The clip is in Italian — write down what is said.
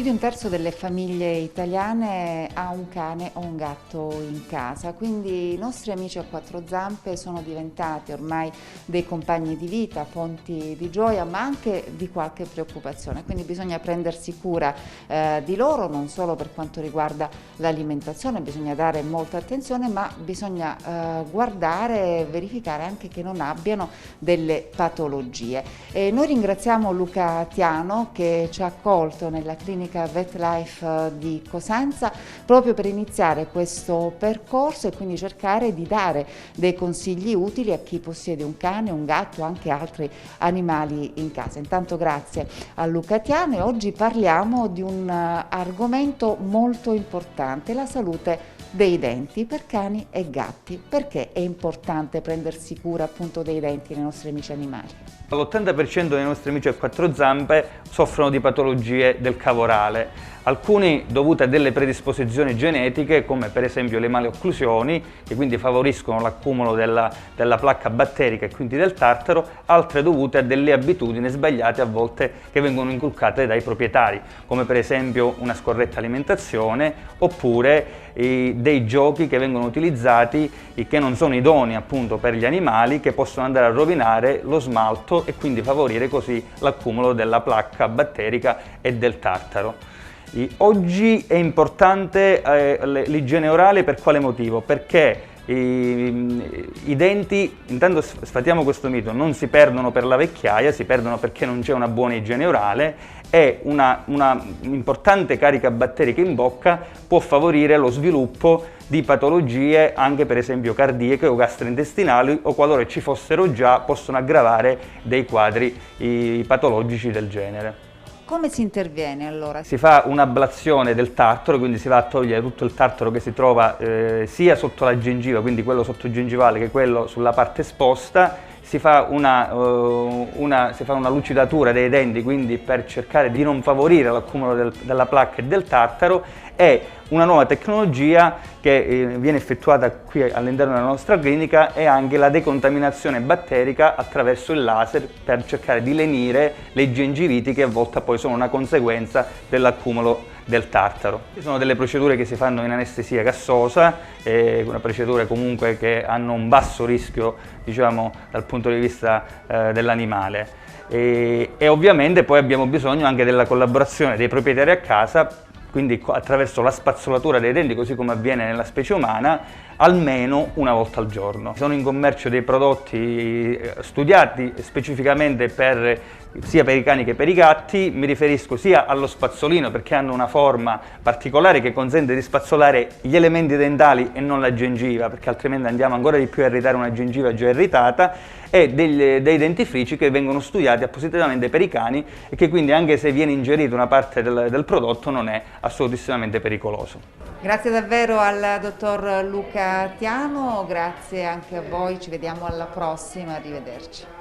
Più di un terzo delle famiglie italiane ha un cane o un gatto in casa, quindi i nostri amici a quattro zampe sono diventati ormai dei compagni di vita, fonti di gioia ma anche di qualche preoccupazione, quindi bisogna prendersi cura di loro non solo per quanto riguarda l'alimentazione, bisogna dare molta attenzione ma bisogna guardare e verificare anche che non abbiano delle patologie. E noi ringraziamo Luca Tiano che ci ha accolto nella clinica VetLife di Cosenza proprio per iniziare questo percorso e quindi cercare di dare dei consigli utili a chi possiede un cane, un gatto o anche altri animali in casa. Intanto grazie a Luca Tiano e oggi parliamo di un argomento molto importante, la salute dei denti per cani e gatti. Perché è importante prendersi cura appunto dei denti dei nostri amici animali? L'80% dei nostri amici a quattro zampe soffrono di patologie del cavo orale, alcuni dovute a delle predisposizioni genetiche come per esempio le maleocclusioni che quindi favoriscono l'accumulo della placca batterica e quindi del tartaro, altre dovute a delle abitudini sbagliate a volte che vengono inculcate dai proprietari come per esempio una scorretta alimentazione oppure dei giochi che vengono utilizzati e che non sono idonei appunto per gli animali, che possono andare a rovinare lo smalto e quindi favorire così l'accumulo della placca batterica e del tartaro. Oggi è importante l'igiene orale per quale motivo? Perché i denti, intanto sfatiamo questo mito, non si perdono per la vecchiaia, si perdono perché non c'è una buona igiene orale e una importante carica batterica in bocca può favorire lo sviluppo di patologie anche per esempio cardiache o gastrointestinali o qualora ci fossero già possono aggravare dei quadri patologici del genere. Come si interviene allora? Si fa un'ablazione del tartaro, quindi si va a togliere tutto il tartaro che si trova sia sotto la gengiva, quindi quello sottogengivale, che quello sulla parte esposta. Si fa una lucidatura dei denti, quindi per cercare di non favorire l'accumulo della placca e del tartaro, e una nuova tecnologia che viene effettuata qui all'interno della nostra clinica è anche la decontaminazione batterica attraverso il laser per cercare di lenire le gengiviti che a volte poi sono una conseguenza dell'accumulo del tartaro. Ci sono delle procedure che si fanno in anestesia gassosa, una procedura comunque che hanno un basso rischio, diciamo, dal punto di vista dell'animale. E ovviamente poi abbiamo bisogno anche della collaborazione dei proprietari a casa, quindi attraverso la spazzolatura dei denti, così come avviene nella specie umana, almeno una volta al giorno. Sono in commercio dei prodotti studiati specificamente sia per i cani che per i gatti. Mi riferisco sia allo spazzolino perché hanno una forma particolare che consente di spazzolare gli elementi dentali e non la gengiva, perché altrimenti andiamo ancora di più a irritare una gengiva già irritata, e dei dentifrici che vengono studiati appositamente per i cani e che quindi anche se viene ingerito una parte del prodotto non è assolutissimamente pericoloso. Grazie davvero al dottor Luca Tiano, grazie anche a voi, ci vediamo alla prossima, arrivederci.